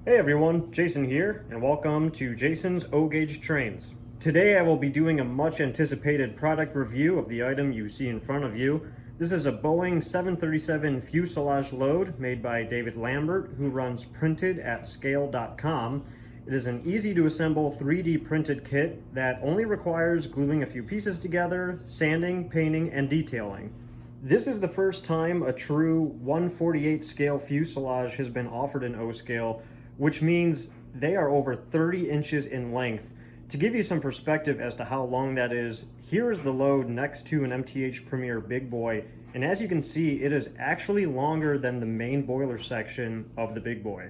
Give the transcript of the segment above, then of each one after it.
Hey everyone, Jason here, and welcome to Jason's O-Gauge Trains. Today I will be doing a much anticipated product review of the item you see in front of you. This is a Boeing 737 fuselage load made by David Lambert, who runs printedatscale.com. It is an easy to assemble 3D printed kit that only requires gluing a few pieces together, sanding, painting, and detailing. This is the first time a true 1/48 scale fuselage has been offered in O-scale, which means they are over 30 inches in length. To give you some perspective as to how long that is, here is the load next to an MTH Premier Big Boy, and as you can see, it is actually longer than the main boiler section of the Big Boy.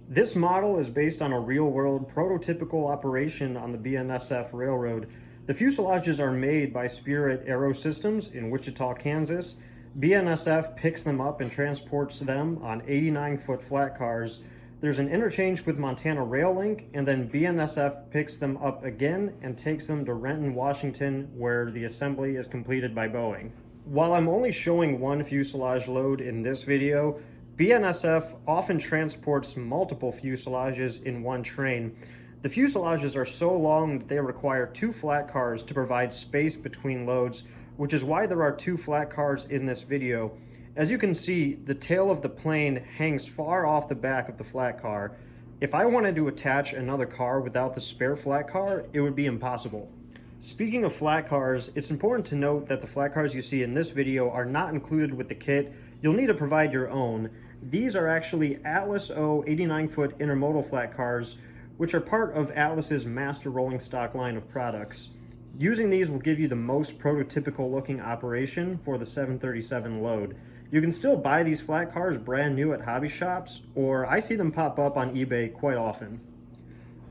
This model is based on a real-world prototypical operation on the BNSF Railroad. The fuselages are made by Spirit Aero Systems in Wichita, Kansas. BNSF picks them up and transports them on 89-foot flat cars. There's an interchange with Montana Rail Link, and then BNSF picks them up again and takes them to Renton, Washington, where the assembly is completed by Boeing. While I'm only showing one fuselage load in this video, BNSF often transports multiple fuselages in one train. The fuselages are so long that they require two flat cars to provide space between loads, which is why there are two flat cars in this video. As you can see, the tail of the plane hangs far off the back of the flat car. If I wanted to attach another car without the spare flat car, it would be impossible. Speaking of flat cars, it's important to note that the flat cars you see in this video are not included with the kit. You'll need to provide your own. These are actually Atlas O 89-foot intermodal flat cars, which are part of Atlas's master rolling stock line of products. Using these will give you the most prototypical looking operation for the 737 load. You can still buy these flat cars brand new at hobby shops, or I see them pop up on eBay quite often.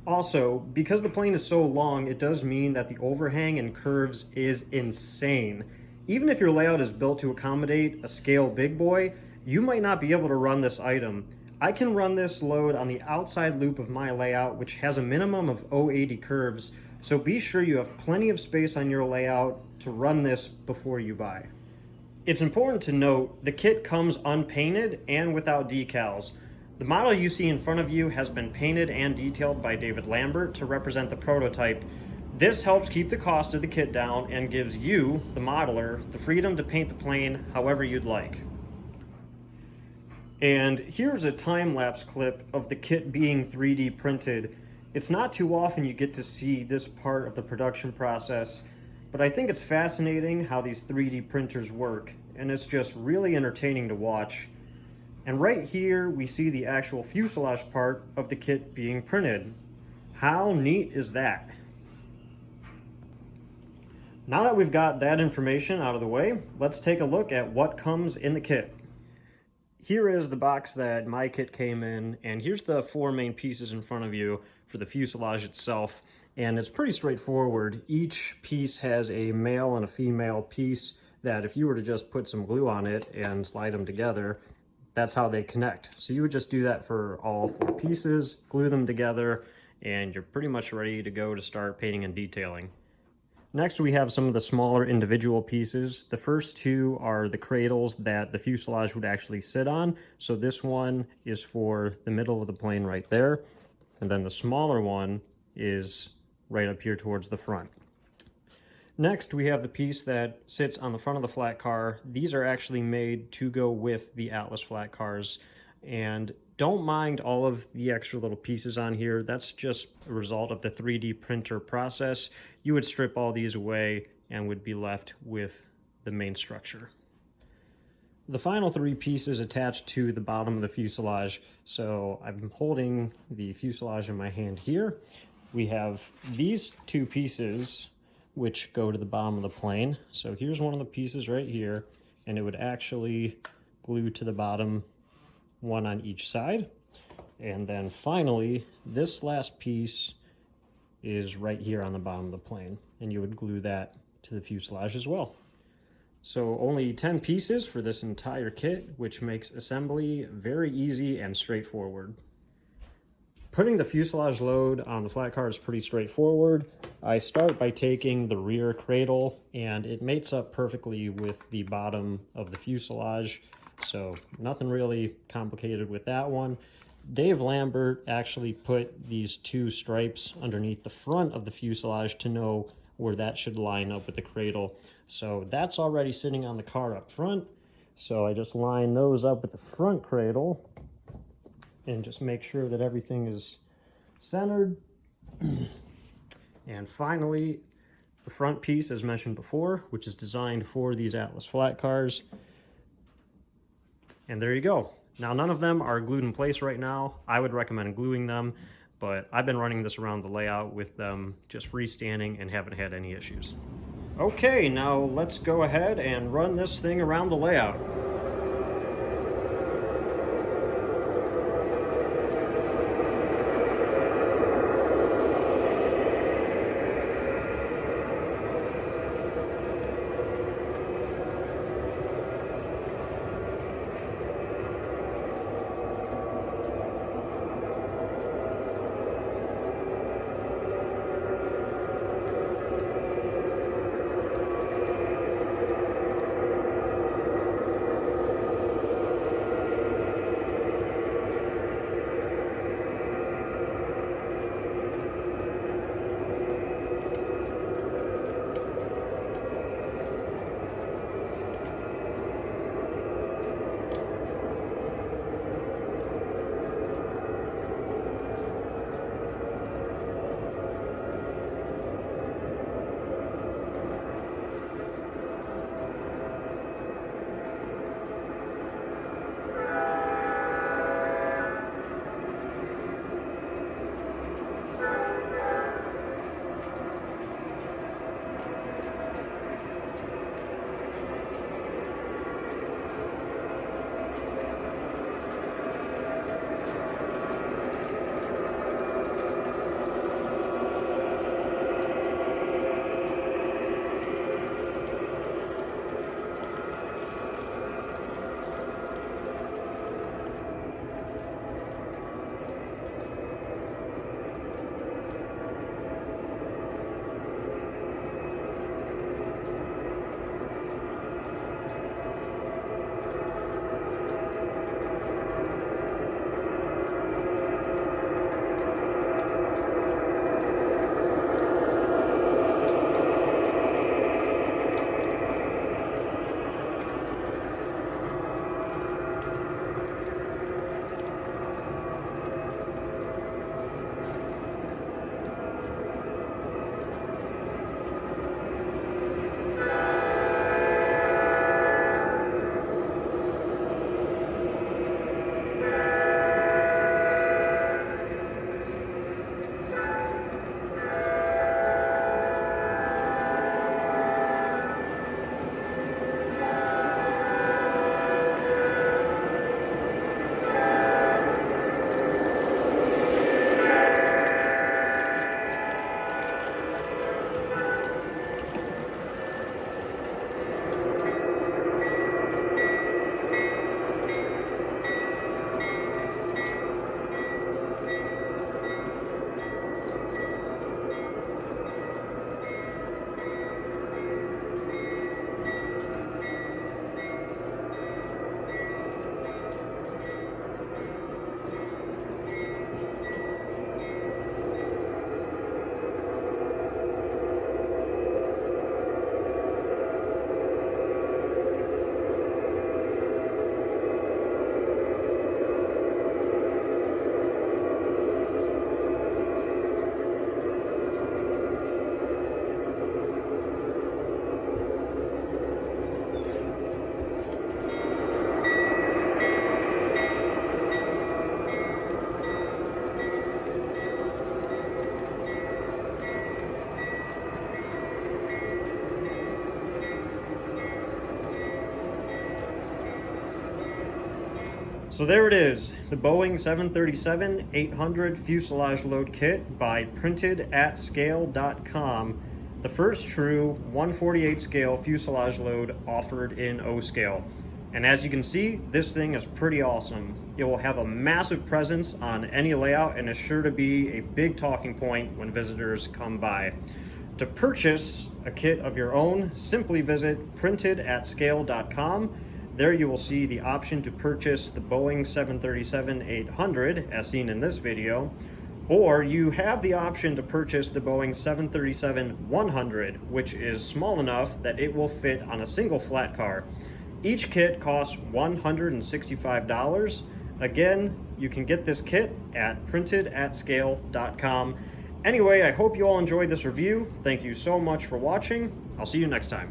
Also, because the plane is so long, it does mean that the overhang and curves is insane. Even if your layout is built to accommodate a scale big boy, you might not be able to run this item. I can run this load on the outside loop of my layout, which has a minimum of 080 curves, so be sure you have plenty of space on your layout to run this before you buy. It's important to note the kit comes unpainted and without decals. The model you see in front of you has been painted and detailed by David Lambert to represent the prototype. This helps keep the cost of the kit down and gives you, the modeler, the freedom to paint the plane however you'd like. And here's a time-lapse clip of the kit being 3D printed. It's not too often you get to see this part of the production process, but I think it's fascinating how these 3D printers work, and it's just really entertaining to watch. And right here we see the actual fuselage part of the kit being printed. How neat is that? Now that we've got that information out of the way, let's take a look at what comes in the kit. Here is the box that my kit came in, and here's the four main pieces in front of you for the fuselage itself. And it's pretty straightforward. Each piece has a male and a female piece that if you were to just put some glue on it and slide them together, that's how they connect. So you would just do that for all four pieces, glue them together, and you're pretty much ready to go to start painting and detailing. Next, we have some of the smaller individual pieces. The first two are the cradles that the fuselage would actually sit on. So this one is for the middle of the plane right there. And then the smaller one is right up here towards the front. Next, we have the piece that sits on the front of the flat car. These are actually made to go with the Atlas flat cars. And don't mind all of the extra little pieces on here. That's just a result of the 3D printer process. You would strip all these away and would be left with the main structure. The final three pieces attached to the bottom of the fuselage. So I'm holding the fuselage in my hand here. We have these two pieces which go to the bottom of the plane. So here's one of the pieces right here, and it would actually glue to the bottom, one on each side. And then finally, this last piece is right here on the bottom of the plane, and you would glue that to the fuselage as well. So only 10 pieces for this entire kit, which makes assembly very easy and straightforward. Putting the fuselage load on the flat car is pretty straightforward. I start by taking the rear cradle, and it mates up perfectly with the bottom of the fuselage, so nothing really complicated with that one. Dave Lambert actually put these two stripes underneath the front of the fuselage to know where that should line up with the cradle. So that's already sitting on the car up front. So I just line those up with the front cradle and just make sure that everything is centered. And finally, the front piece, as mentioned before, which is designed for these Atlas flat cars. And there you go. Now, none of them are glued in place right now. I would recommend gluing them, but I've been running this around the layout with them just freestanding and haven't had any issues. Okay, now let's go ahead and run this thing around the layout. So there it is, the Boeing 737-800 fuselage load kit by printedatscale.com, the first true 1/48 scale fuselage load offered in O-scale. And as you can see, this thing is pretty awesome. It will have a massive presence on any layout and is sure to be a big talking point when visitors come by. To purchase a kit of your own, simply visit printedatscale.com. There you will see the option to purchase the Boeing 737-800 as seen in this video, or you have the option to purchase the Boeing 737-100, which is small enough that it will fit on a single flat car. Each kit costs $165. Again, you can get this kit at printedatscale.com. Anyway, I hope you all enjoyed this review. Thank you so much for watching. I'll see you next time.